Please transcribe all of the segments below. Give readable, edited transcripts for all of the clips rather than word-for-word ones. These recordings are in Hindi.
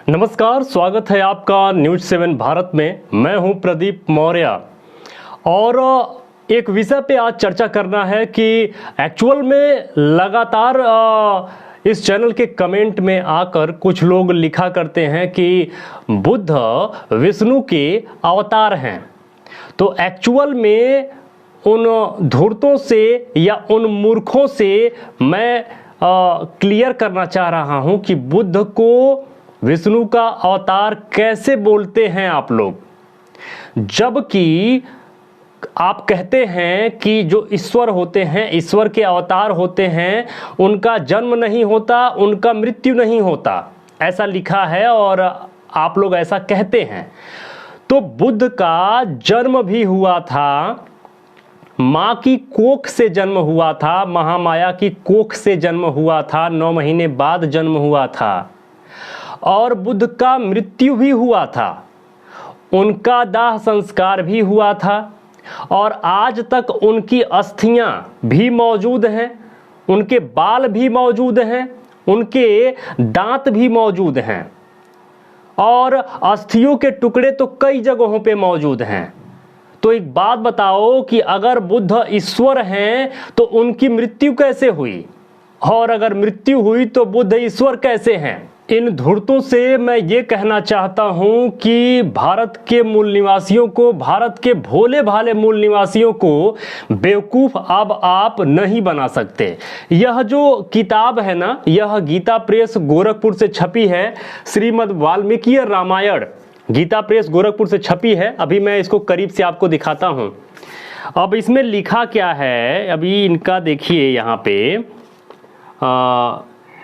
नमस्कार, स्वागत है आपका न्यूज 7 भारत में। मैं हूं प्रदीप मौर्य और एक विषय पे आज चर्चा करना है कि एक्चुअल में लगातार इस चैनल के कमेंट में आकर कुछ लोग लिखा करते हैं कि बुद्ध विष्णु के अवतार हैं। तो एक्चुअल में उन धूर्तों से या उन मूर्खों से मैं क्लियर करना चाह रहा हूं कि बुद्ध को विष्णु का अवतार कैसे बोलते हैं आप लोग, जबकि आप कहते हैं कि जो ईश्वर होते हैं, ईश्वर के अवतार होते हैं, उनका जन्म नहीं होता, उनका मृत्यु नहीं होता, ऐसा लिखा है और आप लोग ऐसा कहते हैं। तो बुद्ध का जन्म भी हुआ था, माँ की कोख से जन्म हुआ था, महामाया की कोख से जन्म हुआ था, 9 महीने बाद जन्म हुआ था और बुद्ध का मृत्यु भी हुआ था, उनका दाह संस्कार भी हुआ था और आज तक उनकी अस्थियां भी मौजूद हैं, उनके बाल भी मौजूद हैं, उनके दांत भी मौजूद हैं और अस्थियों के टुकड़े तो कई जगहों पे मौजूद हैं। तो एक बात बताओ कि अगर बुद्ध ईश्वर हैं तो उनकी मृत्यु कैसे हुई, और अगर मृत्यु हुई तो बुद्ध ईश्वर कैसे हैं? इन धूर्तों से मैं ये कहना चाहता हूं कि भारत के मूल निवासियों को, भारत के भोले भाले मूल निवासियों को बेवकूफ अब आप नहीं बना सकते। यह जो किताब है ना, यह गीता प्रेस गोरखपुर से छपी है, श्रीमद् वाल्मीकि रामायण, गीता प्रेस गोरखपुर से छपी है। अभी मैं इसको करीब से आपको दिखाता हूं। अब इसमें लिखा क्या है, अभी इनका देखिए यहाँ पे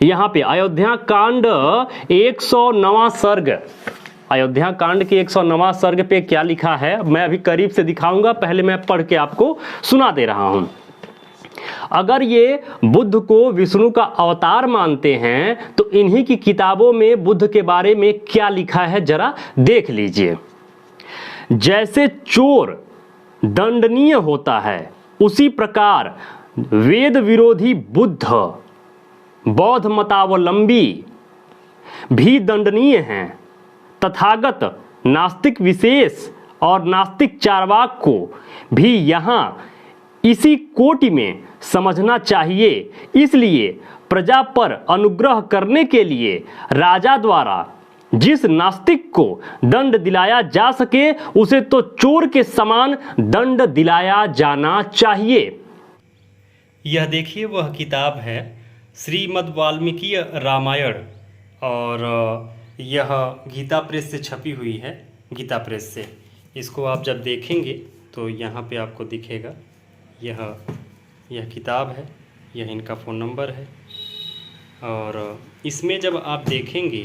अयोध्या कांड 109वां सर्ग, अयोध्या कांड के 109वां सर्ग पे क्या लिखा है मैं अभी करीब से दिखाऊंगा, पहले मैं पढ़ के आपको सुना दे रहा हूं। अगर ये बुद्ध को विष्णु का अवतार मानते हैं तो इन्हीं की किताबों में बुद्ध के बारे में क्या लिखा है जरा देख लीजिए। जैसे चोर दंडनीय होता है, उसी प्रकार वेद विरोधी बुद्ध बौद्ध मतावलंबी भी दंडनीय हैं। तथागत नास्तिक विशेष और नास्तिक चार्वाक को भी यहाँ इसी कोटि में समझना चाहिए। इसलिए प्रजा पर अनुग्रह करने के लिए राजा द्वारा जिस नास्तिक को दंड दिलाया जा सके, उसे तो चोर के समान दंड दिलाया जाना चाहिए। यह देखिए वह किताब है श्रीमद् वाल्मीकि रामायण और यह गीता प्रेस से छपी हुई है, गीता प्रेस से। इसको आप जब देखेंगे तो यहाँ पे आपको दिखेगा यह किताब है, यह इनका फ़ोन नंबर है और इसमें जब आप देखेंगे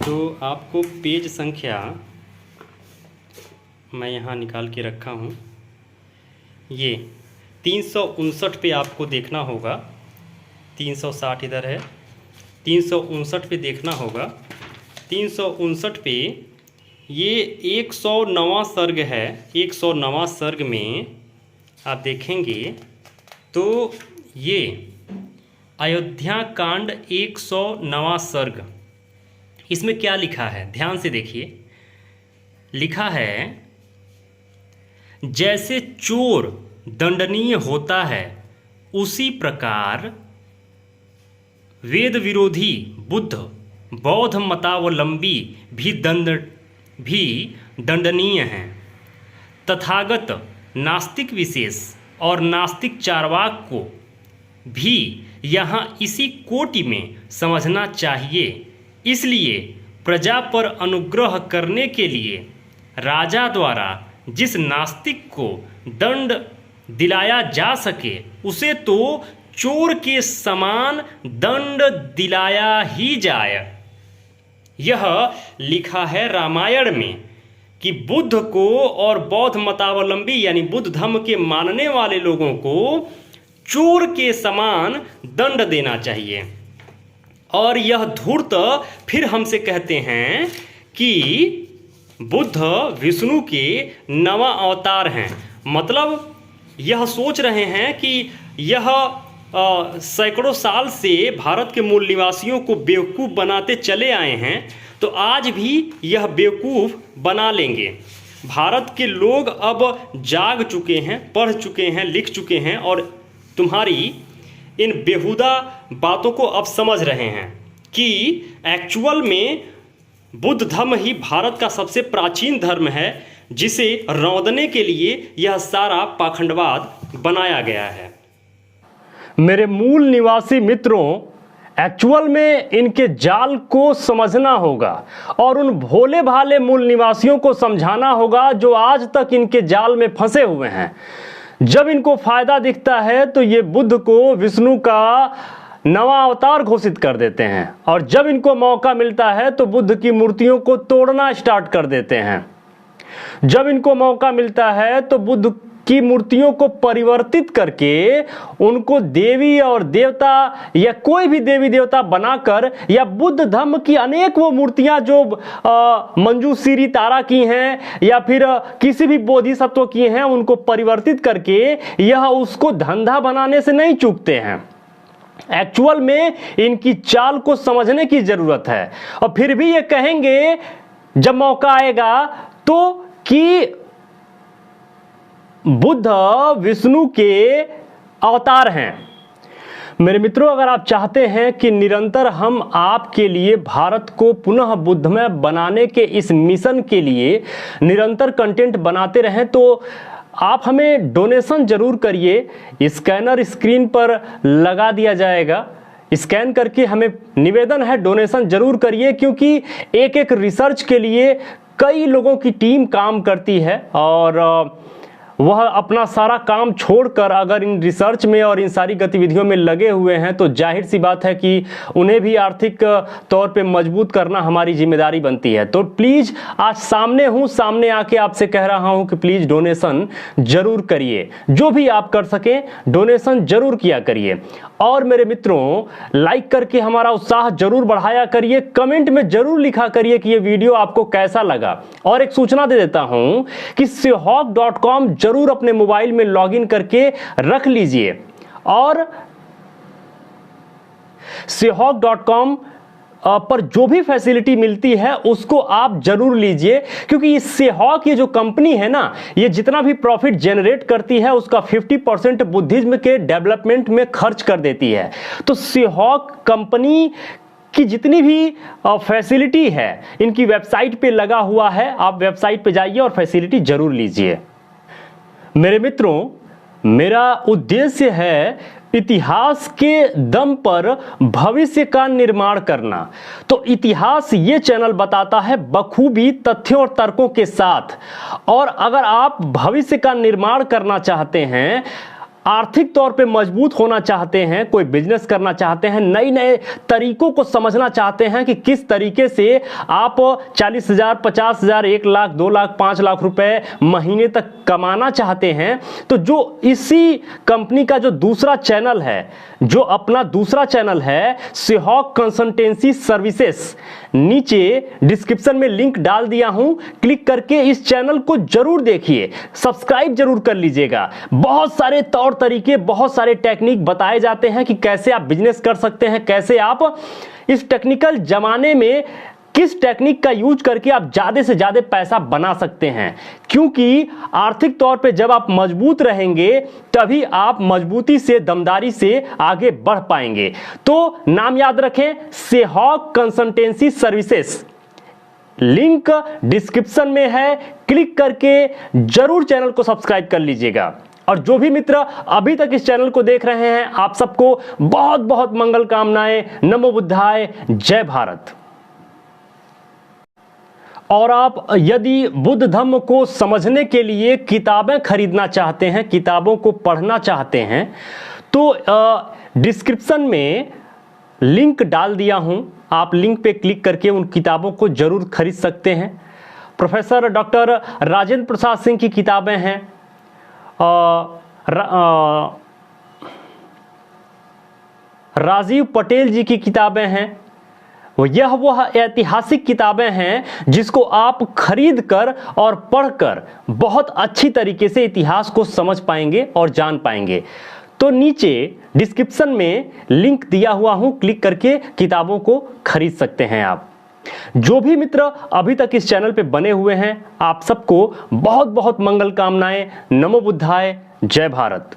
तो आपको पेज संख्या मैं यहाँ निकाल के रखा हूँ, ये 359 पे आपको देखना होगा। 360 इधर है, 359 पे देखना होगा। 359 पे ये 109वां सर्ग है। 109वां सर्ग में आप देखेंगे तो ये अयोध्या कांड 109वां सर्ग, इसमें क्या लिखा है ध्यान से देखिए। लिखा है जैसे चोर दंडनीय होता है, उसी प्रकार वेद विरोधी बुद्ध बौद्ध मतावलंबी भी दंडनीय हैं। तथागत नास्तिक विशेष और नास्तिक चार्वाक को भी यहाँ इसी कोटि में समझना चाहिए। इसलिए प्रजा पर अनुग्रह करने के लिए राजा द्वारा जिस नास्तिक को दंड दिलाया जा सके, उसे तो चोर के समान दंड दिलाया ही जाए। यह लिखा है रामायण में कि बुद्ध को और बौद्ध मतावलंबी यानी बुद्ध धर्म के मानने वाले लोगों को चोर के समान दंड देना चाहिए। और यह धूर्त फिर हमसे कहते हैं कि बुद्ध विष्णु के 9वां अवतार हैं। मतलब यह सोच रहे हैं कि यह सैकड़ों साल से भारत के मूल निवासियों को बेवकूफ़ बनाते चले आए हैं, तो आज भी यह बेवकूफ़ बना लेंगे। भारत के लोग अब जाग चुके हैं, पढ़ चुके हैं, लिख चुके हैं और तुम्हारी इन बेहुदा बातों को अब समझ रहे हैं कि एक्चुअल में बुद्ध धर्म ही भारत का सबसे प्राचीन धर्म है, जिसे रौंदने के लिए यह सारा पाखंडवाद बनाया गया है। मेरे मूल निवासी मित्रों, एक्चुअल में इनके जाल को समझना होगा और उन भोले भाले मूल निवासियों को समझाना होगा जो आज तक इनके जाल में फंसे हुए हैं। जब इनको फायदा दिखता है तो ये बुद्ध को विष्णु का नवा अवतार घोषित कर देते हैं और जब इनको मौका मिलता है तो बुद्ध की मूर्तियों को तोड़ना स्टार्ट कर देते हैं। जब इनको मौका मिलता है तो बुद्ध की मूर्तियों को परिवर्तित करके उनको देवी और देवता या कोई भी देवी देवता बनाकर या बुद्ध धर्म की अनेक वो मूर्तियां जो मंजूश्री तारा की हैं या फिर किसी भी बोधिसत्व की हैं, उनको परिवर्तित करके यह उसको धंधा बनाने से नहीं चूकते हैं। एक्चुअल में इनकी चाल को समझने की जरूरत है और फिर भी ये कहेंगे जब मौका आएगा तो कि बुद्ध विष्णु के अवतार हैं। मेरे मित्रों, अगर आप चाहते हैं कि निरंतर हम आपके लिए भारत को पुनः बुद्धमय बनाने के इस मिशन के लिए निरंतर कंटेंट बनाते रहें तो आप हमें डोनेशन जरूर करिए। स्कैनर स्क्रीन पर लगा दिया जाएगा, स्कैन करके हमें निवेदन है डोनेशन जरूर करिए, क्योंकि एक एक रिसर्च के लिए कई लोगों की टीम काम करती है और वह अपना सारा काम छोड़कर अगर इन रिसर्च में और इन सारी गतिविधियों में लगे हुए हैं तो जाहिर सी बात है कि उन्हें भी आर्थिक तौर पे मजबूत करना हमारी जिम्मेदारी बनती है। तो प्लीज़ आज सामने हूँ, सामने आके आपसे कह रहा हूँ कि प्लीज़ डोनेशन जरूर करिए, जो भी आप कर सकें डोनेशन जरूर किया करिए। और मेरे मित्रों, लाइक करके हमारा उत्साह जरूर बढ़ाया करिए, कमेंट में जरूर लिखा करिए कि ये वीडियो आपको कैसा लगा। और एक सूचना दे देता हूं कि sehawk.com जरूर अपने मोबाइल में लॉगिन करके रख लीजिए और sehawk.com पर जो भी फैसिलिटी मिलती है उसको आप जरूर लीजिए, क्योंकि इस सेहॉक ये जो कंपनी है ना, ये जितना भी प्रॉफिट जनरेट करती है उसका 50% बुद्धिज्म के डेवलपमेंट में खर्च कर देती है। तो सेहॉक कंपनी की जितनी भी फैसिलिटी है इनकी वेबसाइट पे लगा हुआ है, आप वेबसाइट पे जाइए और फैसिलिटी जरूर लीजिए। मेरे मित्रों, मेरा उद्देश्य है इतिहास के दम पर भविष्य का निर्माण करना। तो इतिहास ये चैनल बताता है बखूबी तथ्यों और तर्कों के साथ। और अगर आप भविष्य का निर्माण करना चाहते हैं, आर्थिक तौर पे मजबूत होना चाहते हैं, कोई बिजनेस करना चाहते हैं, नए नए तरीकों को समझना चाहते हैं कि किस तरीके से आप 40,000, 50,000, 1 लाख, 2 लाख, 5 लाख रुपए महीने तक कमाना चाहते हैं, तो जो इसी कंपनी का जो दूसरा चैनल है, जो अपना दूसरा चैनल है सेहॉक कंसल्टेंसी सर्विसेज, नीचे डिस्क्रिप्शन में लिंक डाल दिया हूं, क्लिक करके इस चैनल को जरूर देखिए, सब्सक्राइब जरूर कर लीजिएगा। बहुत सारे तौर तरीके, बहुत सारे टेक्निक बताए जाते हैं कि कैसे आप बिजनेस कर सकते हैं, कैसे आप इस टेक्निकल जमाने में किस टेक्निक का यूज करके आप ज्यादा से ज्यादा पैसा बना सकते हैं। क्योंकि आर्थिक तौर पे जब आप मजबूत रहेंगे तभी आप मजबूती से, दमदारी से आगे बढ़ पाएंगे। तो नाम याद रखें, सेहॉक कंसल्टेंसी सर्विसेज, लिंक डिस्क्रिप्शन में है, क्लिक करके जरूर चैनल को सब्सक्राइब कर लीजिएगा। और जो भी मित्र अभी तक इस चैनल को देख रहे हैं, आप सबको बहुत बहुत मंगल कामनाएं। नमो बुद्धाय, जय भारत। और आप यदि बुद्ध धर्म को समझने के लिए किताबें खरीदना चाहते हैं, किताबों को पढ़ना चाहते हैं, तो डिस्क्रिप्शन में लिंक डाल दिया हूं, आप लिंक पे क्लिक करके उन किताबों को जरूर खरीद सकते हैं। प्रोफेसर डॉक्टर राजेंद्र प्रसाद सिंह की किताबें हैं, राजीव पटेल जी की किताबें हैं। यह वह ऐतिहासिक किताबें हैं जिसको आप खरीद कर और पढ़कर बहुत अच्छी तरीके से इतिहास को समझ पाएंगे और जान पाएंगे। तो नीचे डिस्क्रिप्शन में लिंक दिया हुआ हूं, क्लिक करके किताबों को खरीद सकते हैं आप। जो भी मित्र अभी तक इस चैनल पे बने हुए हैं, आप सबको बहुत बहुत मंगल कामनाएं। नमो बुद्धाय, जय भारत।